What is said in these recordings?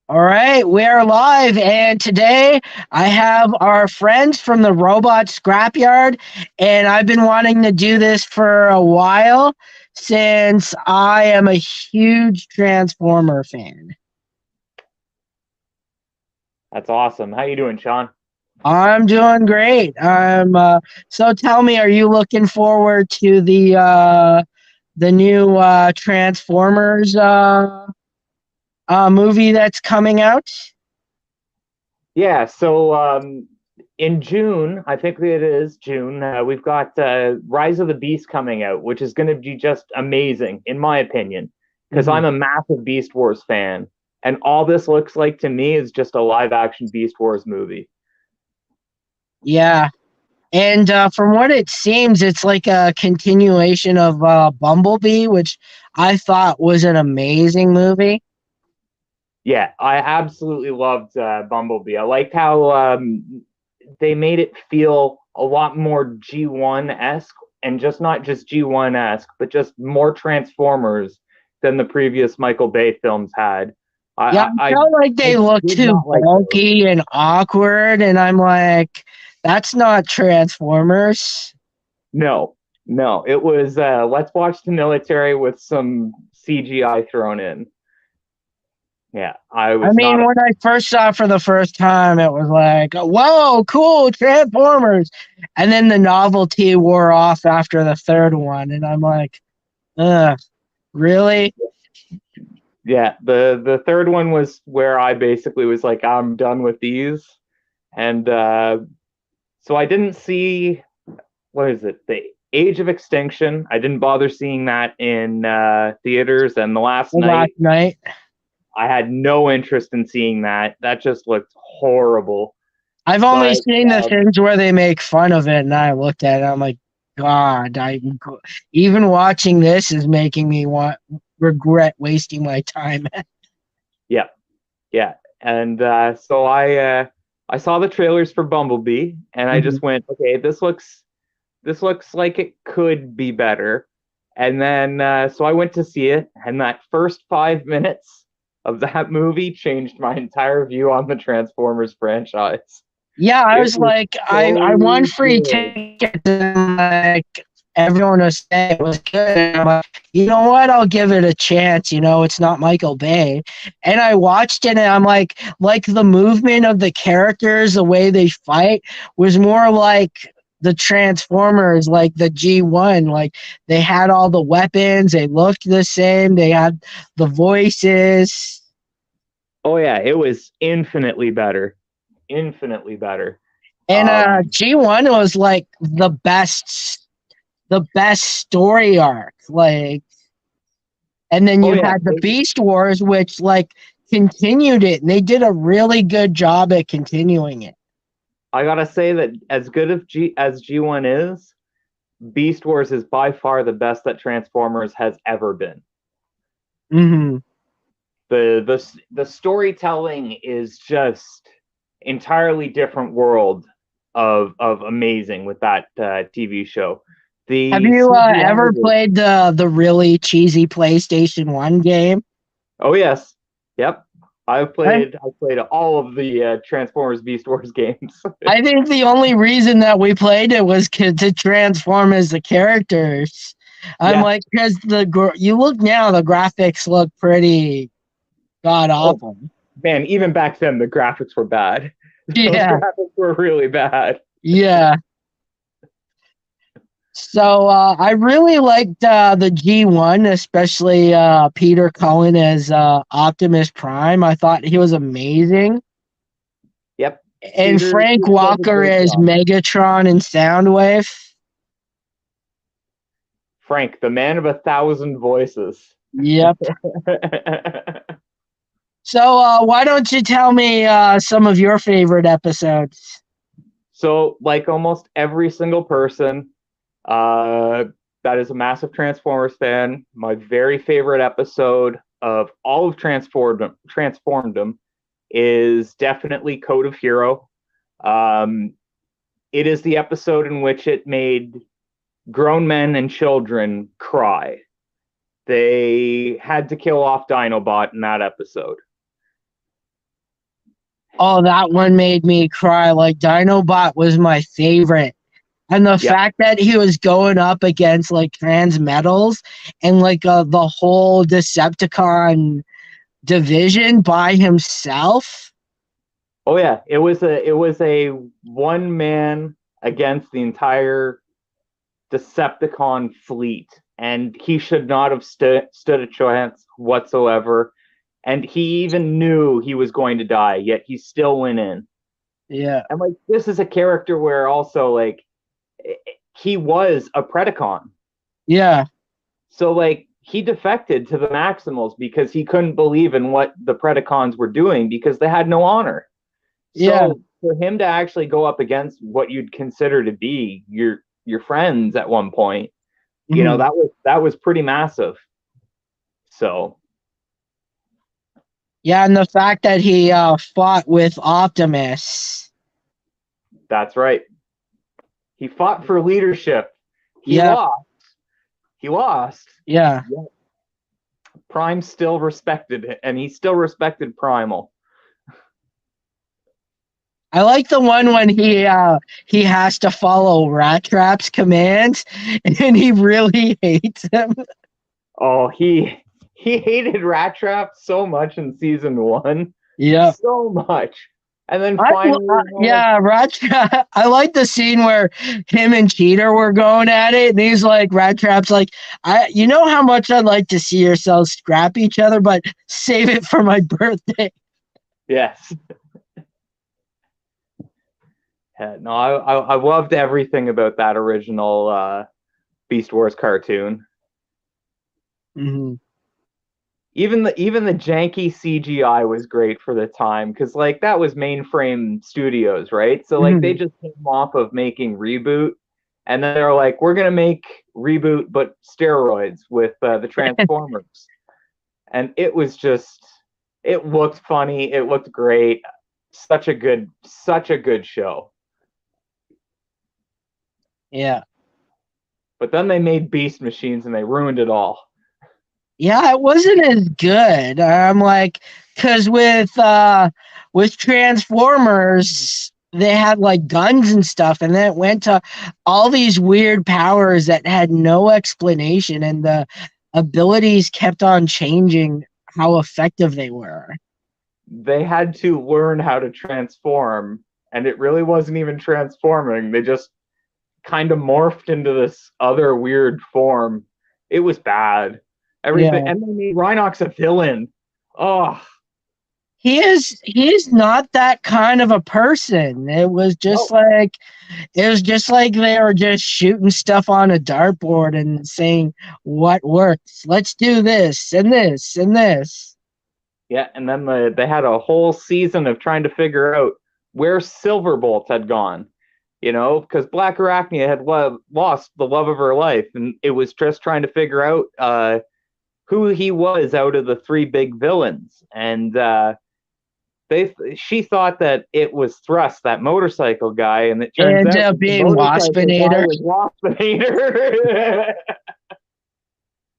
All right, we are live, and today I have our friends from the Robot Scrapyard, and I've been wanting to do this for a while since I am a huge Transformer fan. That's awesome. How you doing, Sean? I'm doing great. So tell me, are you looking forward to the new Transformers movie that's coming out? Yeah, so in June, I think it is June, we've got Rise of the Beast coming out, which is going to be just amazing, in my opinion, because Mhm. I'm a massive Beast Wars fan. And all this looks like to me is just a live action Beast Wars movie. Yeah. And from what it seems, it's like a continuation of Bumblebee, which I thought was an amazing movie. Yeah, I absolutely loved Bumblebee. I liked how they made it feel a lot more G1 esque, and just not just G1 esque, but just more Transformers than the previous Michael Bay films had. Yeah, I I felt like I they looked did too not like those. bulky and awkward, and I'm like, that's not Transformers. No, no, it was let's watch the military with some CGI thrown in. Yeah, I I was not mean, a when I first saw it for the first time, it was like, whoa, cool, Transformers. And then the novelty wore off after the third one, and I'm like, ugh, really? yeah. The third one was where I basically was like, I'm done with these, and so I didn't see what is it? The Age of Extinction. I didn't bother seeing that in theaters. And the last Last night, night. I had no interest in seeing that. That just looked horrible. I've only But seen the things where they make fun of it, and I looked at it. I'm like, God, even watching this is making me want regret wasting my time. yeah, yeah. And so I saw the trailers for Bumblebee, and I Mhm. just went, okay, this looks like it could be better. And then so I went to see it, and that first 5 minutes of that movie changed my entire view on the Transformers franchise. Yeah, I It was was like, I won so free good. tickets, and like everyone was saying it was good. And I'm like, you know what? I'll give it a chance. It's not Michael Bay, and I watched it, and I'm like the movement of the characters, the way they fight was more like the Transformers, like the G1. Like they had all the weapons, they looked the same, they had the voices. Oh yeah, it was infinitely better. Infinitely better. And Um, G1 was like the best story arc. Like, and then oh you yeah, had the Beast Wars, which like continued it, and they did a really good job at continuing it. I gotta say that as good as G1 is, Beast Wars is by far the best that Transformers has ever been. Mm-hmm. The storytelling is just entirely different world of amazing with that TV show. Have The you CGI ever was played the really cheesy PlayStation One game? oh yes, yep. I I've played all of the Transformers Beast Wars games. I think the only reason that we played it was to transform as the characters. I'm Yeah. like, because you look now, the graphics look pretty god Oh awful. man, even back then the graphics were bad. Those Yeah, graphics were really bad. yeah. So I really liked the G1, especially Peter Cullen as Optimus Prime. I thought he was amazing, Yep. and Frank Peter does a Walker great as job. Megatron and Soundwave. Frank, the man of 1,000 voices. Yep. So why don't you tell me some of your favorite episodes? So, like almost every single person uh, that is a massive Transformers fan, my very favorite episode of all of Transformedom is definitely Code of Hero. Um, it is the episode in which it made grown men and children cry. They had to kill off Dinobot in that episode. Oh, that one made me cry. Like Dinobot was my favorite. And the Yeah. fact that he was going up against like trans metals and like the whole Decepticon division by himself. Oh yeah, it was a one man against the entire Decepticon fleet, and he should not have stood a chance whatsoever. And he even knew he was going to die, yet he still went in. Yeah. And like this is a character where also like he was a Predacon. Yeah. So like he defected to the Maximals because he couldn't believe in what the Predacons were doing because they had no honor. Yeah. So for him to actually go up against what you'd consider to be your friends at one point, you know, Mhm. that was pretty massive. So Yeah, and the fact that he fought with Optimus. that's right. He fought for leadership. He Yeah. lost. He lost. Yeah. Yeah. Prime still respected it, and he still respected Primal. I like the one when he has to follow Rat Trap's commands and he really hates him. Oh, he hated Rat Trap so much in season one, Yeah. so much, and then finally, Yeah, Rat Trap. I like the scene where him and Cheater were going at it, and he's like, Rat Trap's like, you know how much I'd like to see yourselves scrap each other, but save it for my birthday. yes, yeah, no, I loved everything about that original Beast Wars cartoon. Mm-hmm. Even the janky CGI was great for the time because like that was Mainframe Studios, right? So like they Mm-hmm. just came off of making Reboot, and then they're like, we're gonna make Reboot but steroids with the Transformers, and it looked funny, it looked great, such a good show. Yeah. But then they made Beast Machines and they ruined it all. Yeah, it wasn't as good. I'm like, because with Transformers, they had like guns and stuff, and then it went to all these weird powers that had no explanation, and the abilities kept on changing how effective they were. They had to learn how to transform, and it really wasn't even transforming. They just kind of morphed into this other weird form. It was bad. Everything, Yeah. and they made Rhinox a villain. Oh He's not that kind of a person. no, It was just like they were just shooting stuff on a dartboard and saying what works. Let's do this and this and this. yeah, and then they had a whole season of trying to figure out where Silverbolt had gone. You know, because Black Arachnia had lost the love of her life, and it was just trying to figure out who he was out of the three big villains. And she thought that it was Thrust, that motorcycle guy, and it turns And out that the being motorcycle guy Waspinator. was Waspinator.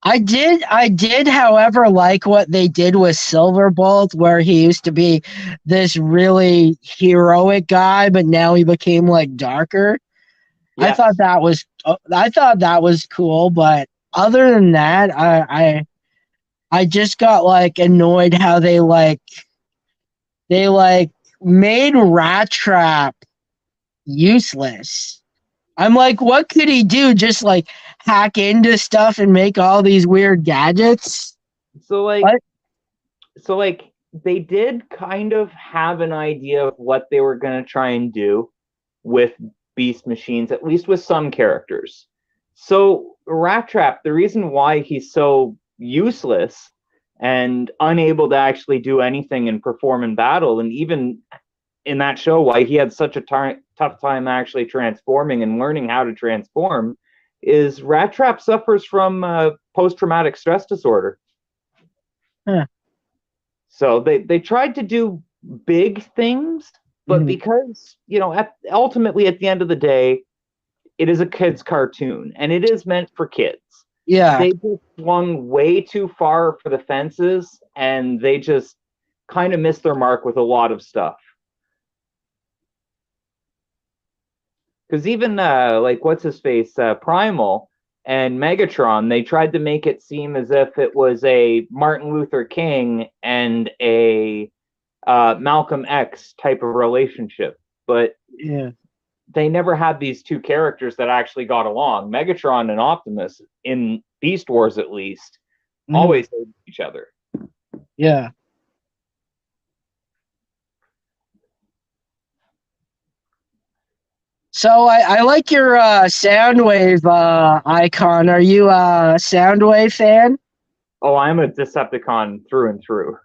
I did, however, like what they did with Silverbolt, where he used to be this really heroic guy, but now he became like darker. Yes. I thought that was cool, but other than that, I just got like annoyed how they like made Rat Trap useless. I'm like, what could he do? Just like hack into stuff and make all these weird gadgets? So like What? so like they did kind of have an idea of what they were going to try and do with Beast Machines, at least with some characters. So Rat Trap, the reason why he's so useless and unable to actually do anything and perform in battle, and even in that show, why he had such a tough time actually transforming and learning how to transform, is Rat Trap suffers from post traumatic stress disorder. Huh. So they tried to do big things, but Mhm. because ultimately at the end of the day, it is a kids cartoon and it is meant for kids. Yeah. They just swung way too far for the fences and they just kind of missed their mark with a lot of stuff. Because even like what's his face, Primal and Megatron, they tried to make it seem as if it was a Martin Luther King and a Malcolm X type of relationship, but Yeah. they never had these two characters that actually got along. Megatron and Optimus, in Beast Wars at least, Mhm. always hated each other. Yeah. So I like your Soundwave icon. Are you a Soundwave fan? Oh, I'm a Decepticon through and through.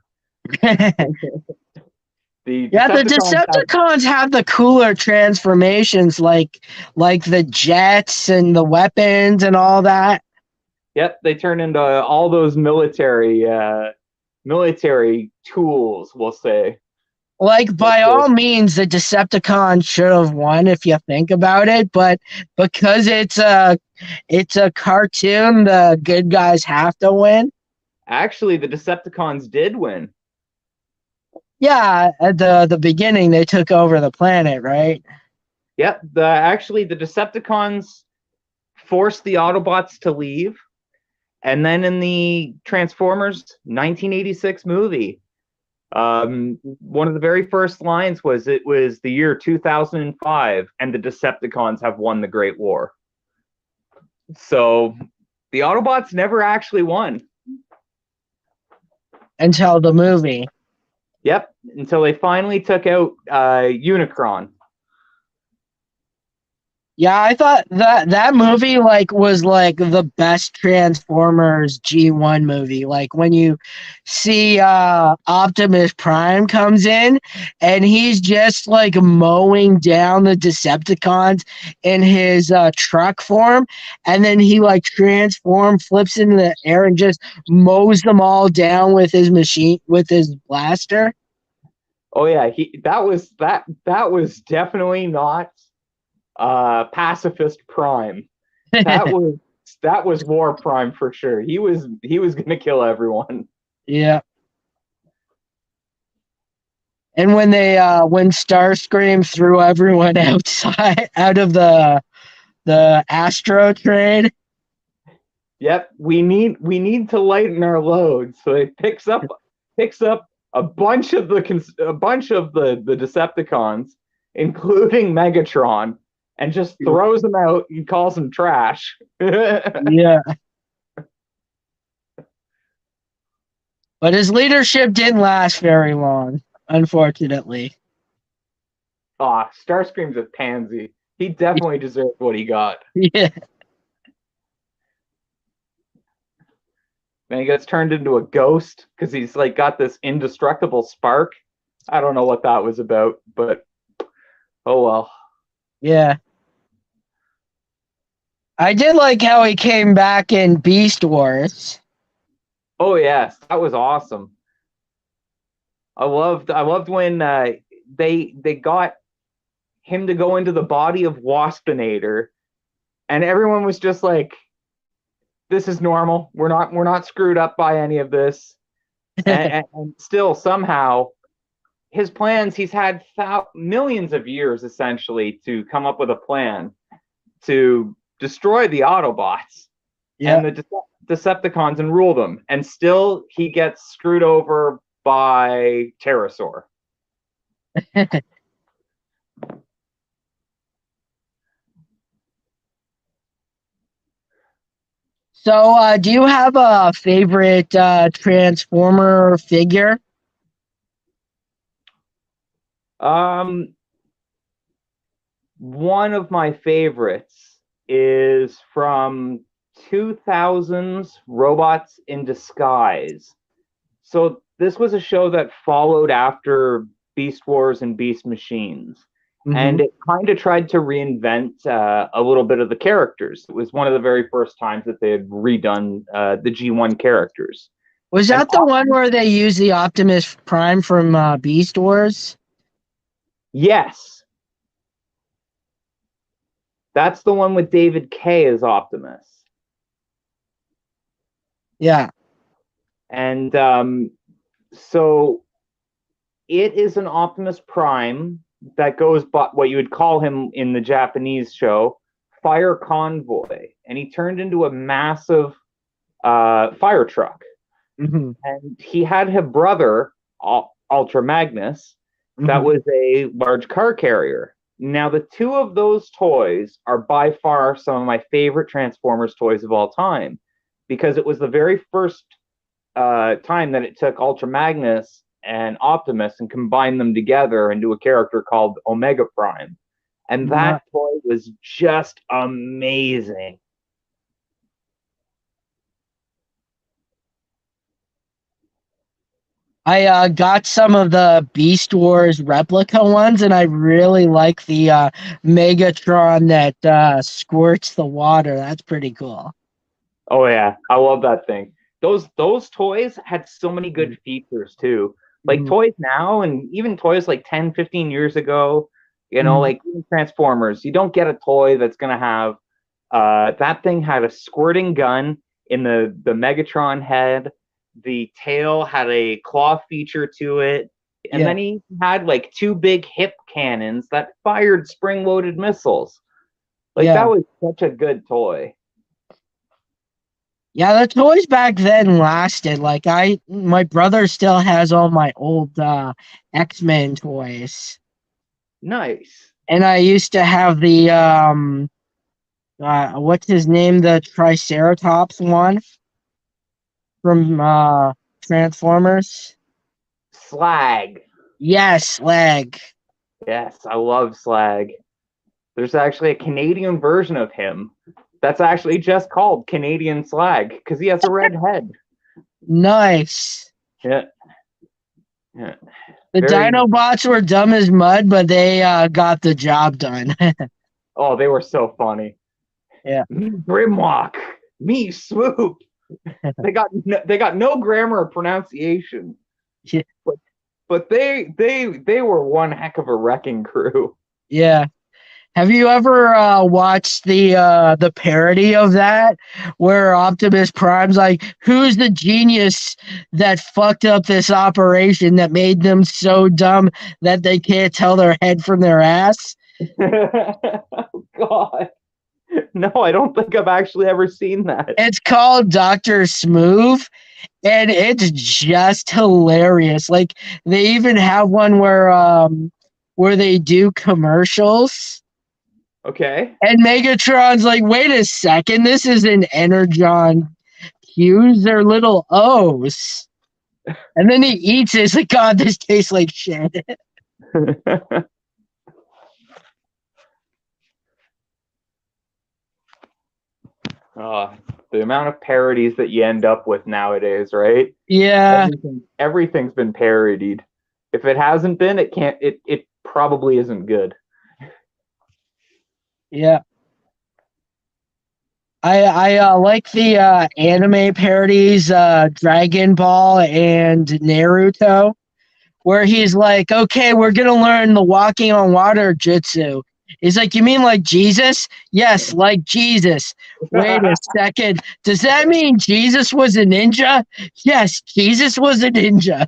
The Yeah, the Decepticons have, Decepticons have the cooler transformations, like the jets and the weapons and all that. yep, they turn into all those military tools, we'll say. Like But by all means, the Decepticons should have won if you think about it, but because it's a cartoon, the good guys have to win. actually, the Decepticons did win. Yeah, at the beginning they took over the planet, right? Yep, the Decepticons forced the Autobots to leave, and then in the Transformers 1986 movie, one of the very first lines was, "It was the year 2005, and the Decepticons have won the Great War." So the Autobots never actually won. Until the movie. Yep, until they finally took out Unicron. Yeah, I thought that movie was like the best Transformers G1 movie. Like when you see Optimus Prime comes in and he's just like mowing down the Decepticons in his truck form, and then he like flips into the air and just mows them all down with his machine with his blaster. Oh yeah, that was definitely not Pacifist Prime. That was that was War Prime for sure. He was gonna kill everyone. Yeah. And when Starscream threw everyone outside out of the Astro trade. Yep, we need to lighten our load. So it picks up a bunch of the Decepticons, including Megatron, and just throws them out and calls them trash. Yeah. But his leadership didn't last very long, unfortunately. Starscream's a pansy. He definitely deserved what he got. Yeah. And he gets turned into a ghost because he's like got this indestructible spark. I don't know what that was about, but oh well. Yeah. I did like how he came back in Beast Wars. Oh yes, that was awesome. I loved when they got him to go into the body of Waspinator, and everyone was just like, "This is normal. We're not screwed up by any of this." And still somehow his plans, he's had millions of years essentially to come up with a plan to destroy the Autobots Yeah. and the Decepticons and rule them, and still he gets screwed over by Pterosaur. So, do you have a favorite Transformer figure? Um, One of my favorites is from 2000's Robots in Disguise. So this was a show that followed after Beast Wars and Beast Machines. Mm-hmm. And it kind of tried to reinvent a little bit of the characters. It was one of the very first times that they had redone the G1 characters. Was And that the one where they used the Optimus Prime from Beast Wars? yes, that's the one with David Kaye as Optimus. Yeah. And so it is an Optimus Prime that goes by what you would call him in the Japanese show, Fire Convoy, and he turned into a massive fire truck. Mm-hmm. And he had his brother, Ultra Magnus, that Mm-hmm. was a large car carrier. Now, the two of those toys are by far some of my favorite Transformers toys of all time because it was the very first time that it took Ultra Magnus and Optimus and combined them together into a character called Omega Prime. And that toy was just amazing. I got some of the Beast Wars replica ones, and I really like the Megatron that squirts the water. That's pretty cool. Oh yeah, I love that thing. Those toys had so many good features too. Like Mm-hmm. toys now and even toys like 10, 15 years ago, Mm-hmm. like Transformers, you don't get a toy that's gonna have that thing had a squirting gun in the Megatron head. The tail had a claw feature to it, and Yeah, then he had like two big hip cannons that fired spring-loaded missiles. Like yeah. that was such a good toy. Yeah, the toys back then lasted. Like my brother still has all my old X-Men toys. Nice. And I used to have the what's his name? The Triceratops one from Transformers. Slag. Yes, leg. Yes, I love Slag. There's actually a Canadian version of him that's actually just called Canadian Slag because he has a red head. Nice. Yeah. Yeah. The Very. Dinobots were dumb as mud, but they got the job done. Oh, they were so funny. Yeah. Me Grimlock. Me Swoop. They got no grammar or pronunciation. Yeah. But they were one heck of a wrecking crew. Yeah. Have you ever watched the parody of that where Optimus Prime's like, "Who's the genius that fucked up this operation that made them so dumb that they can't tell their head from their ass?" Oh, God. No, I don't think I've actually ever seen that. It's called Dr. Smooth, and it's just hilarious. Like they even have one where they do commercials. Okay. And Megatron's like, wait a second, this isn't Energon Q's, they're little O's. And then he eats it. It's like, God, this tastes like shit. Oh, the amount of parodies that you end up with nowadays, right? Yeah, Everything's been parodied. If it hasn't been, it probably isn't good. yeah. I like the anime parodies, Dragon Ball and Naruto, where he's like, okay, we're gonna learn the walking on water jutsu. He's like, you mean like Jesus? Yes, like Jesus. Wait a second. Does that mean Jesus was a ninja? Yes, Jesus was a ninja.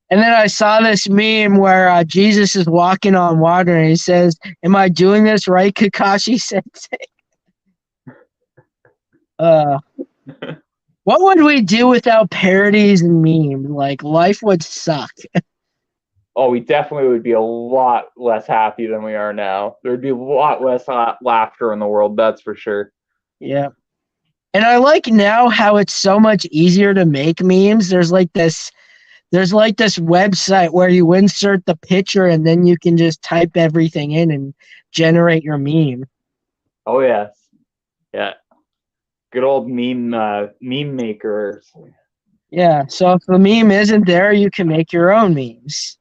And then I saw this meme where Jesus is walking on water and he says, "Am I doing this right, Kakashi Sensei?" Uh, what would we do without parodies and memes? Like, life would suck. Oh, we definitely would be a lot less happy than we are now. There'd be a lot less laughter in the world, that's for sure. Yeah. And I like now how it's so much easier to make memes. There's like this website where you insert the picture and then you can just type everything in and generate your meme. Oh yes, yeah. Good old meme makers. Yeah. So if the meme isn't there, you can make your own memes.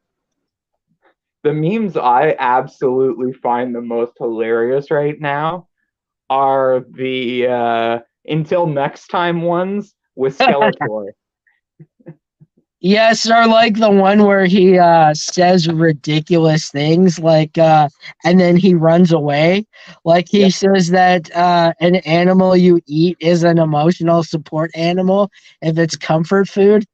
The memes I absolutely find the most hilarious right now are the until next time ones with Skeletor. Yes, or like the one where he says ridiculous things, like and then he runs away. Like he Yep. says that an animal you eat is an emotional support animal if it's comfort food.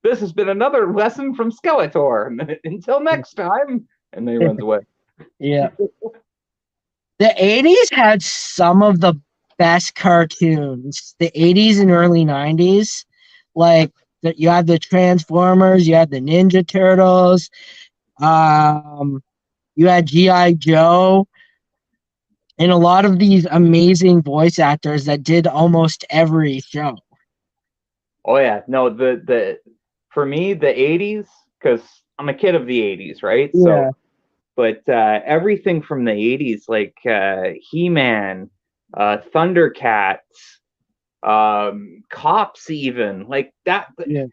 This has been another lesson from Skeletor. Until next time. And then he runs away. Yeah. The 80s had some of the best cartoons. The 80s and early 90s. Like, you had the Transformers, you had the Ninja Turtles, you had G.I. Joe, and a lot of these amazing voice actors that did almost every show. Oh yeah, no, the for me the 80s, because I'm a kid of the 80s, right? Yeah. So, but everything from the 80s, like He-Man, Thundercats, Cops, even like that. Yeah.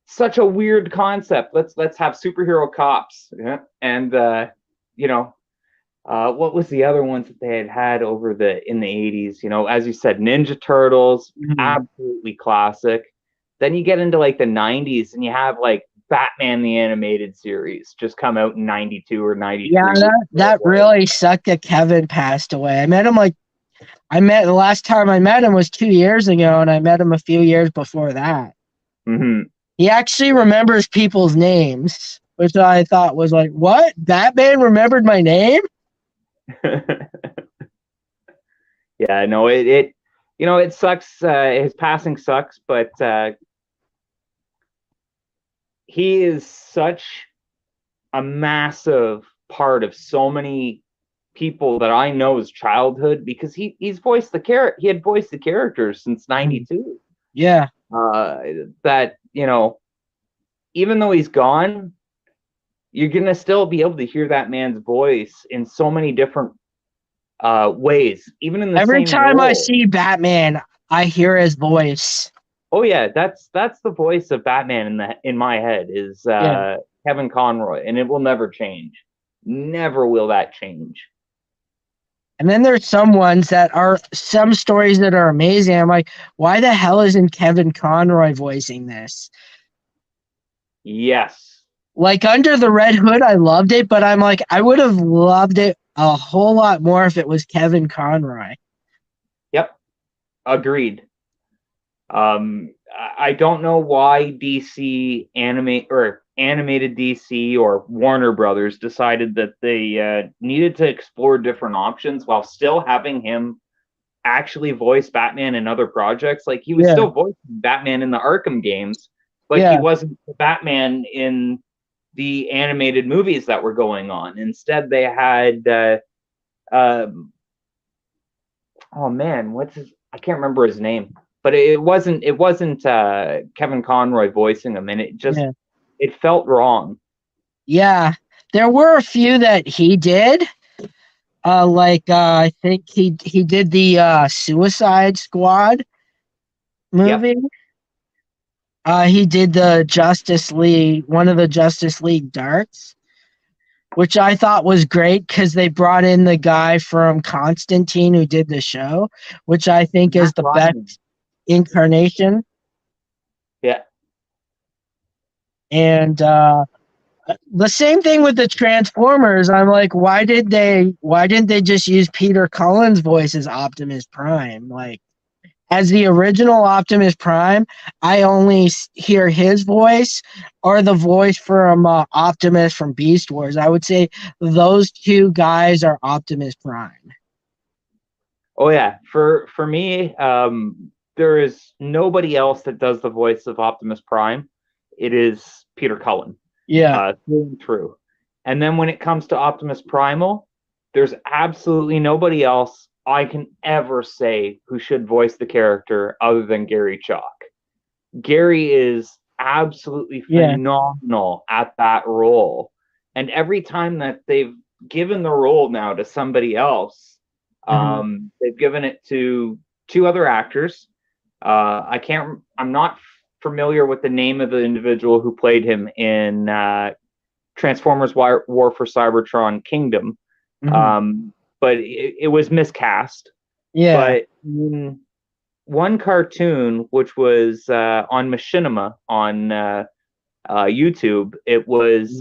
Such a weird concept. Let's have superhero cops, yeah? And you know, what was the other ones that they had over in the 80s? You know, as you said, Ninja Turtles, Mhm. absolutely classic. Then you get into like the 90s and you have like Batman the animated series just come out in 92 or Yeah, 93. that really sucked that Kevin passed away. The last time I met him was 2 years ago, and I met him a few years before that. Mm-hmm. He actually remembers people's names, which I thought was like, what? Batman remembered my name? Yeah, no, it you know, it sucks. His passing sucks, but he is such a massive part of so many people that I know's childhood, because he's voiced he had voiced the characters since '92. Yeah. Uh, that, you know, even though he's gone, you're gonna still be able to hear that man's voice in so many different ways, even in the Every same time I role. see Batman, I hear his voice. Oh yeah, that's the voice of Batman in my head is Yeah. Kevin Conroy, and it will never change. Never will that change. And then there's some stories that are amazing. I'm like, why the hell isn't Kevin Conroy voicing this? Yes. Like Under the Red Hood, I loved it, but I'm like, I would have loved it a whole lot more if it was Kevin Conroy. Yep. Agreed. I don't know why animated DC or Warner Brothers decided that they needed to explore different options while still having him actually voice Batman in other projects. Like, he was Yeah, still voicing Batman in the Arkham games, but he yeah. wasn't Batman in the animated movies that were going on. Instead, they had um, oh man, I can't remember his name, but it wasn't Kevin Conroy voicing him, and Yeah. it felt wrong. Yeah. There were a few that he did. I think he did the Suicide Squad Yep. movie. He did the Justice League, one of the Justice League Darks, which I thought was great because they brought in the guy from Constantine who did the show, which I think is Matt the best Ryan. incarnation. Yeah. And the same thing with the Transformers. I'm like, why didn't they just use Peter Cullen's voice as Optimus Prime? Like, as the original Optimus Prime, I only hear his voice or the voice from Optimus from Beast Wars. I would say those two guys are Optimus Prime. Oh yeah. For me, there is nobody else that does the voice of Optimus Prime. It is Peter Cullen. Yeah. Through and true. And then when it comes to Optimus Primal, there's absolutely nobody else I can ever say who should voice the character other than Gary Chalk. Gary is absolutely Yeah. phenomenal at that role. And every time that they've given the role now to somebody else, Mhm. they've given it to two other actors. I'm not familiar with the name of the individual who played him in Transformers War for Cybertron Kingdom. Mhm. But it was miscast. Yeah. But in one cartoon, which was on Machinima on YouTube, it was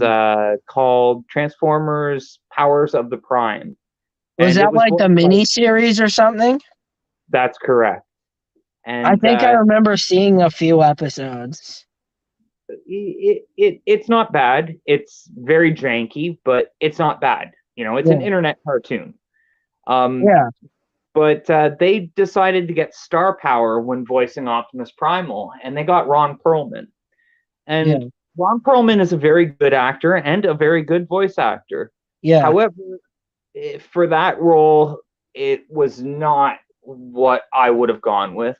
called Transformers Powers of the Prime. Was And it that was like the voiced by, mini series or something? that's correct. I And think I remember seeing a few episodes. It's not bad. It's very janky, but it's not bad. It's an Yeah, internet cartoon. Um, yeah, but they decided to get star power when voicing Optimus Primal, and they got Ron Perlman. And yeah, Ron Perlman is a very good actor and a very good voice actor. yeah, However, for that role, it was not what I would have gone with.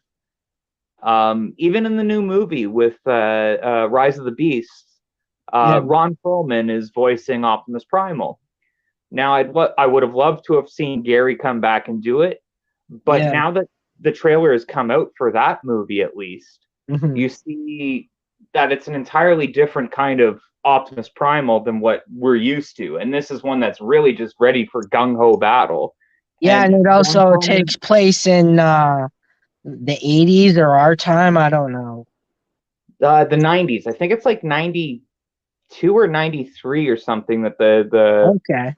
Even in the new movie with Rise of the Beasts, yeah, Ron Perlman is voicing Optimus Primal. Now, I would have loved to have seen Gary come back and do it, but yeah. now that the trailer has come out for that movie, at least, Hmm. you see that it's an entirely different kind of Optimus Primal than what we're used to, and this is one that's really just ready for gung ho battle. Yeah, and And it Ron also Perlman, takes place in the 80s or our time. I don't know. the '90s, I think it's like '92 or '93 or something that Okay.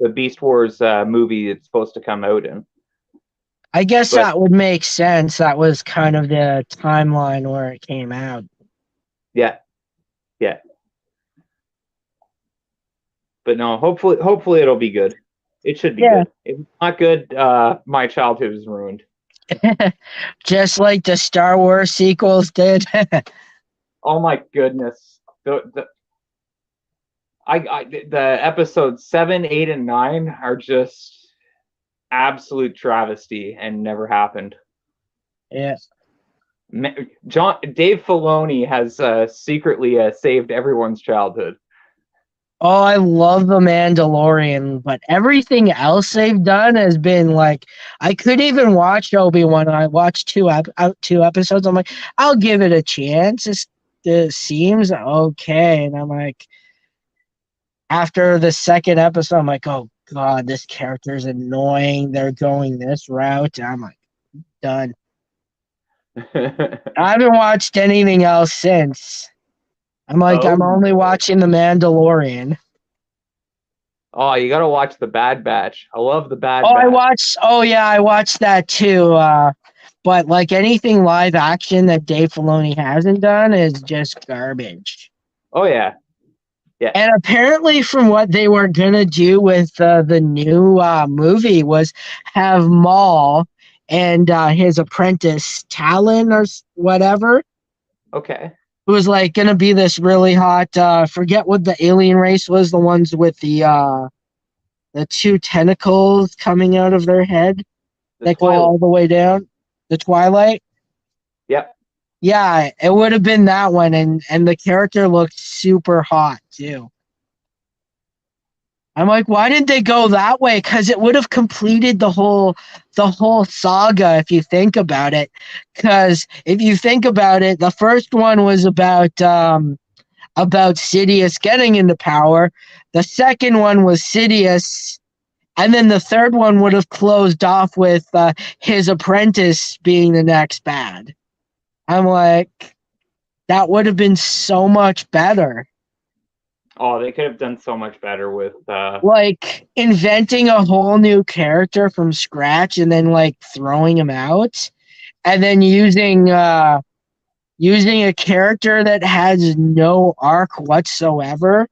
the Beast Wars movie is supposed to come out in. I guess But that would make sense. That was kind of the timeline where it came out. yeah, yeah. But no, hopefully it'll be good. It should be Yeah. good. If it's not good, my childhood is ruined. Just like the Star Wars sequels did. Oh my goodness. The episodes 7, 8, and 9 are just absolute travesty and never happened. Yeah. Dave Filoni has secretly saved everyone's childhood. Oh, I love The Mandalorian, but everything else they've done has been like I couldn't even watch Obi-Wan. I watched two episodes. I'm like, I'll give it a chance. It seems okay, and I'm like, after the second episode, I'm like, oh god, this character's annoying. They're going this route. I'm like, done. I haven't watched anything else since. I'm like, Oh I'm only no. watching The Mandalorian. Oh, you gotta watch the Bad Batch. I love the Bad Oh, I Batch. watched. Oh, yeah, I watched that too. But like anything live action that Dave Filoni hasn't done is just garbage. Oh yeah, yeah. And apparently, from what they were gonna do with the new movie was have Maul and his apprentice Talon or whatever. Okay. It was like gonna be this really hot. Forget what the alien race was. The ones with the two tentacles coming out of their head The that go Twilight. all the way down. The Twilight. Yep. Yeah, it would have been that one, and the character looked super hot too. I'm like, why didn't they go that way? Because it would have completed the whole saga if you think about it. Because if you think about it, the first one was about Sidious getting into power. The second one was Sidious, and then the third one would have closed off with his apprentice being the next bad. I'm like, that would have been so much better. Oh, they could have done so much better with Like inventing a whole new character from scratch and then like throwing him out and then using a character that has no arc whatsoever.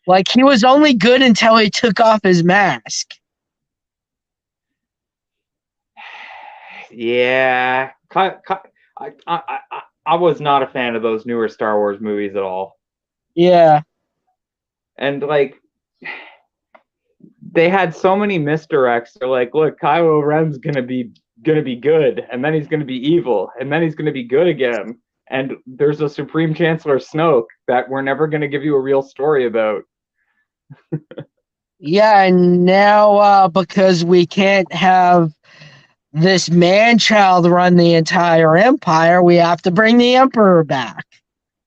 Like he was only good until he took off his mask. yeah. I was not a fan of those newer Star Wars movies at all. Yeah. And like they had so many misdirects. They're like, look, Kylo Ren's gonna be good, and then he's gonna be evil, and then he's gonna be good again. And there's a Supreme Chancellor Snoke that we're never gonna give you a real story about. Yeah, and now because we can't have this man child run the entire empire, we have to bring the emperor back.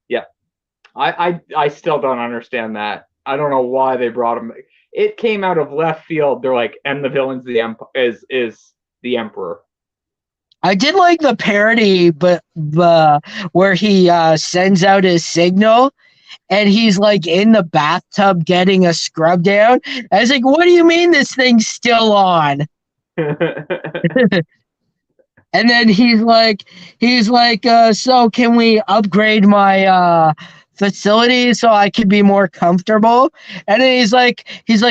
Yeah, I still don't understand that. I don't know why they brought him. It came out of left field. They're like, and the villain's is the emperor. I did like the parody, but where he sends out his signal and he's like in the bathtub getting a scrub down. I was like, what do you mean this thing's still on? And then so can we upgrade my facility so I can be more comfortable? And then he's like,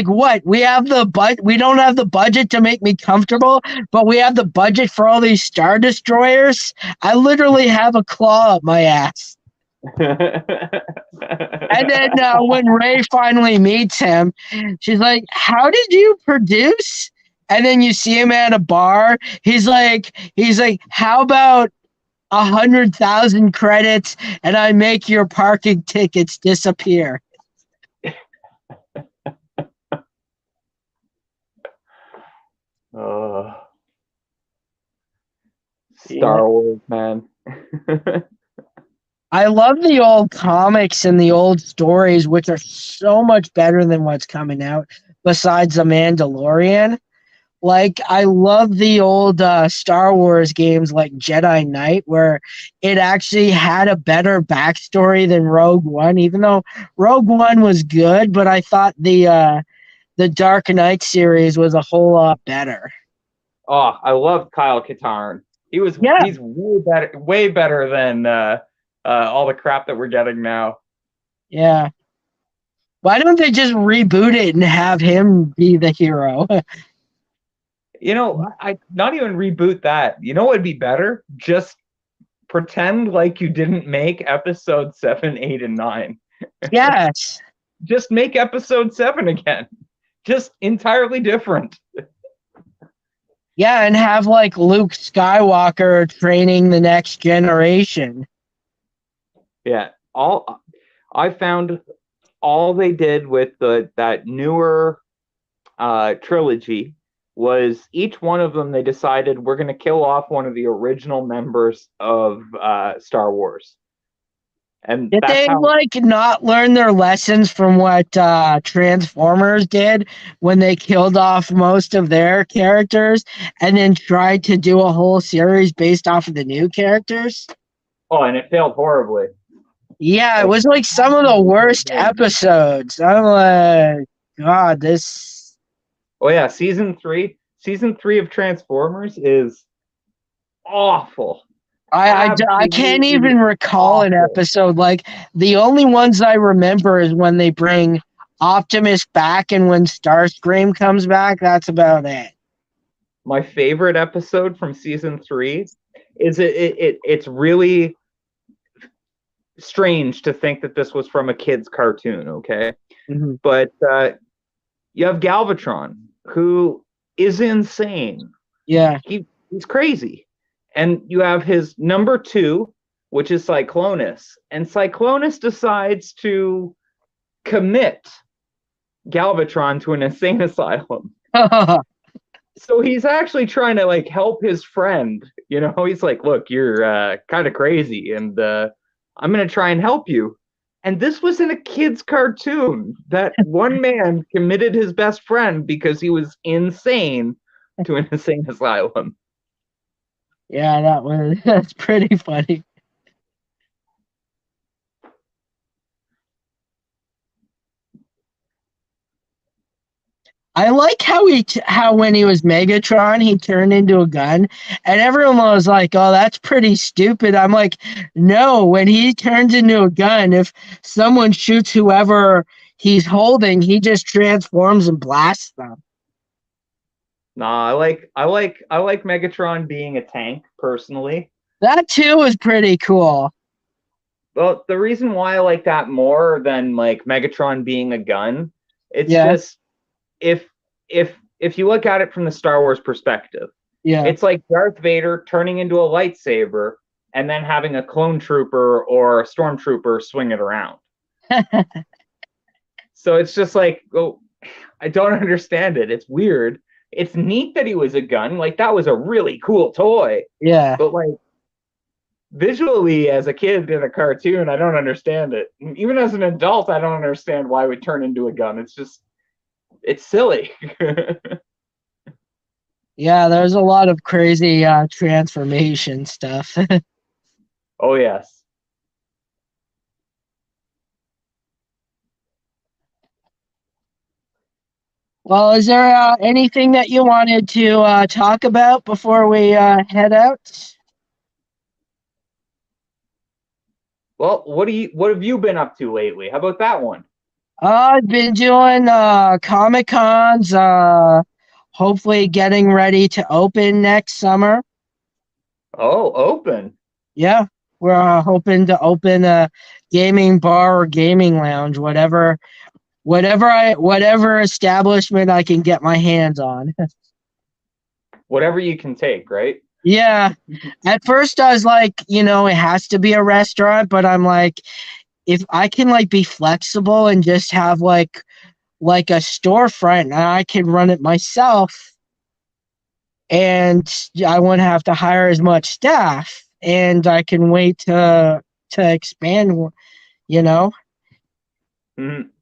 what? We don't have the budget to make me comfortable, but we have the budget for all these Star Destroyers. I literally have a claw up my ass. And then when Ray finally meets him, she's like, "How did you produce?" And then you see him at a bar. He's like, "How about 100,000 credits, and I make your parking tickets disappear?" Star Wars, man. I love the old comics and the old stories, which are so much better than what's coming out. Besides The Mandalorian. Like, I love the old Star Wars games like Jedi Knight, where it actually had a better backstory than Rogue One, even though Rogue One was good, but I thought the Dark Knight series was a whole lot better. Oh, I love Kyle Katarn. He's way better than all the crap that we're getting now. Yeah. Why don't they just reboot it and have him be the hero? I not even reboot that. You know what would be better? Just pretend like you didn't make episode 7, 8, and 9. Yes. Just make episode 7 again. Just entirely different. Yeah, and have like Luke Skywalker training the next generation. Yeah. I found all they did with that newer trilogy was each one of them they decided we're going to kill off one of the original members of Star Wars. And Did they not learn their lessons from what Transformers did when they killed off most of their characters and then tried to do a whole series based off of the new characters? Oh, and it failed horribly. Yeah, it was like some of the worst episodes. I'm like, God, this. Oh yeah, season 3 of Transformers is awful. I can't even recall an episode. Like, the only ones I remember is when they bring Optimus back and when Starscream comes back. That's about it. My favorite episode from season 3 is it's really strange to think that this was from a kid's cartoon, okay? Mm-hmm. But you have Galvatron, who is insane. Yeah. He's crazy. And you have his number 2, which is Cyclonus. And Cyclonus decides to commit Galvatron to an insane asylum. So he's actually trying to help his friend. He's like, look, you're kind of crazy, and I'm going to try and help you. And this was in a kid's cartoon that one man committed his best friend because he was insane to an insane asylum. Yeah, that's pretty funny. I like how when he was Megatron, he turned into a gun, and everyone was like, "Oh, that's pretty stupid." I'm like, "No, when he turns into a gun, if someone shoots whoever he's holding, he just transforms and blasts them." Nah, I like Megatron being a tank personally. That too is pretty cool. Well, the reason why I like that more than Megatron being a gun, it's just if you look at it from the Star Wars perspective, it's like Darth Vader turning into a lightsaber and then having a clone trooper or a stormtrooper swing it around. So it's just I don't understand it. It's weird. It's neat that he was a gun. That was a really cool toy. Yeah. But visually, as a kid in a cartoon, I don't understand it. Even as an adult, I don't understand why it would turn into a gun. It's silly. Yeah, there's a lot of crazy transformation stuff. Oh, yes. Well, is there anything that you wanted to talk about before we head out? Well, what have you been up to lately? How about that one? I've been doing Comic Cons, hopefully getting ready to open next summer. Oh, open. Yeah, we're hoping to open a gaming bar or gaming lounge, whatever establishment I can get my hands on. Whatever you can take, right? Yeah. At first I was like, it has to be a restaurant, but I'm like, if I can like be flexible and just have like a storefront and I can run it myself and I won't have to hire as much staff and I can wait to expand, you know. Mhm.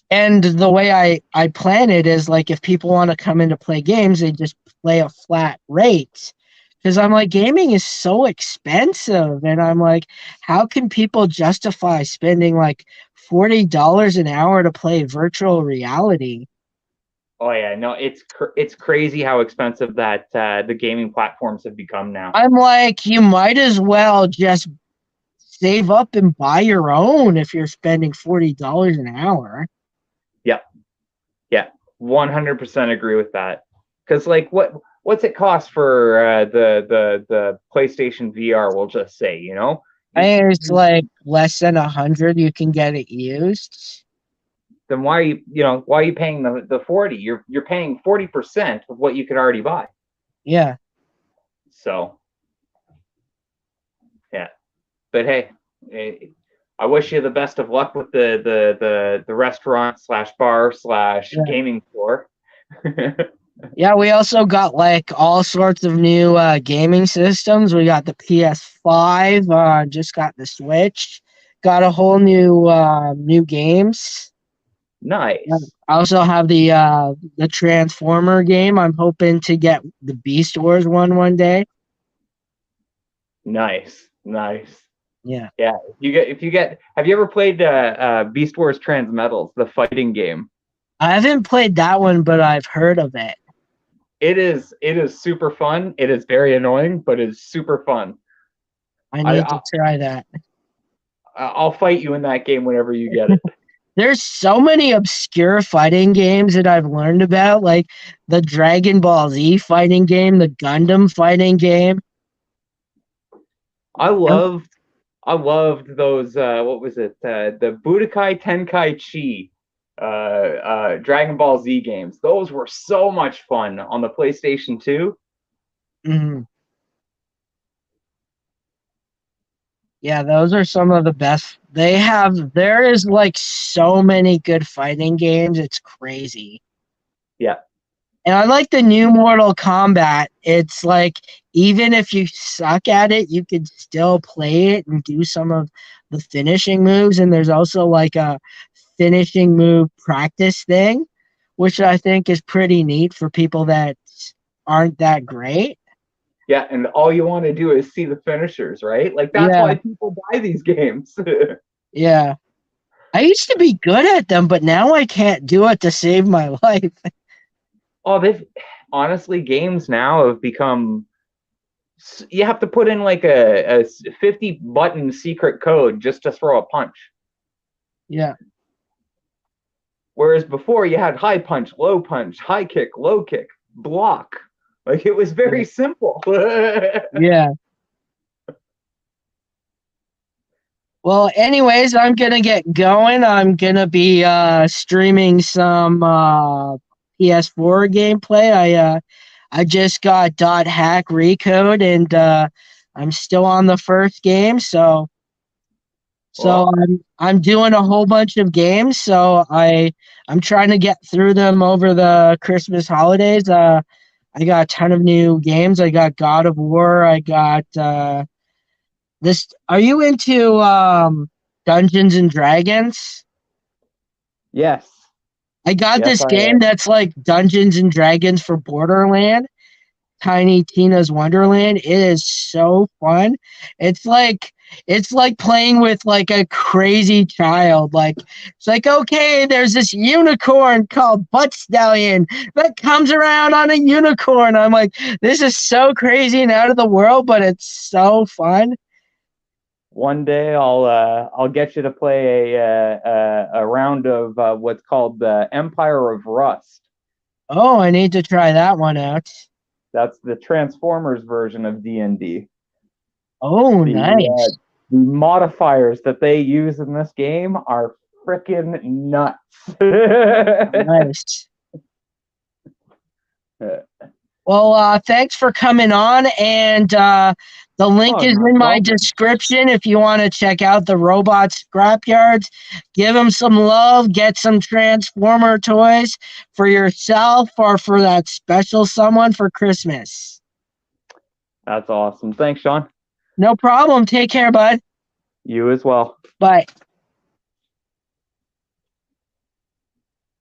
And the way I plan it is like if people want to come in to play games, they just play a flat rate. Because I'm like, gaming is so expensive. And I'm like, how can people justify spending like $40 an hour to play virtual reality? Oh yeah, no, it's crazy how expensive that the gaming platforms have become now. I'm like, you might as well just save up and buy your own if you're spending $40 an hour. Yeah, yeah, 100% agree with that. Because like, what's it cost for the PlayStation VR? We'll just say, I you, think it's like less than 100 you can get it used. then why are you paying the 40? You're paying 40% of what you could already buy. Yeah. So yeah, but hey, eh, I wish you the best of luck with the restaurant slash bar slash Yeah. gaming floor. Yeah, we also got like all sorts of new gaming systems. We got the PS5, just got the Switch, got a whole new games. Yeah. Nice, I also have the Transformer game. I'm hoping to get the Beast Wars one day. nice. Yeah. Yeah, if you get, have you ever played Beast Wars Transmetals, the fighting game? I haven't played that one, but I've heard of it. It is super fun. It is very annoying, but it's super fun. I I, need I to try that. I'll fight you in that game whenever you get it. There's so many obscure fighting games that I've learned about, like the Dragon Ball Z fighting game, the Gundam fighting game. I loved I loved those what was it? The Budokai Tenkaichi Dragon Ball Z games. Those were so much fun on the PlayStation 2. Mhm. Yeah, those are some of the best. There is like so many good fighting games. It's crazy. Yeah. And I like the new Mortal Kombat. It's like even if you suck at it, you could still play it and do some of the finishing moves. And there's also like a finishing move practice thing, which I think is pretty neat for people that aren't that great. Yeah, and all you want to do is see the finishers, right? Like that's Yeah, why people buy these games. yeah. I used to be good at them, but now I can't do it to save my life. Oh, they've honestly games now have become you have to put in like a 50 button secret code just to throw a punch. Yeah, Whereas before you had high punch, high kick, low kick, block. Like it was very simple. yeah. Well, anyways, I'm gonna get going. I'm gonna be streaming some PS4 gameplay. I just got dot hack recode and I'm still on the first game, so Well, I'm doing a whole bunch of games. So I'm trying to get through them over the Christmas holidays. I got a ton of new games. I got God of War. I got this. Are you into Dungeons and Dragons? yes. I got Yes, this I game that's like Dungeons and Dragons for Borderland, Tiny Tina's Wonderland. It is so fun. It's like It's like playing with like a crazy child. Like it's like, okay, there's this unicorn called Butt Stallion that comes around on a unicorn. I'm like, this is so crazy and out of the world, but it's so fun. One day I'll get you to play a round of what's called the Empire of Rust. Oh, I need to try that one out. That's the Transformers version of D&D. Oh, The nice. the modifiers that they use in this game are freaking nuts. Nice. Well, thanks for coming on, and the link Oh, is not a in my problem. description if you want to check out the robot scrapyards. Give them some love, get some Transformer toys for yourself or for that special someone for Christmas. That's awesome. Thanks, Sean. No problem. Take care, bud. You as well. Bye.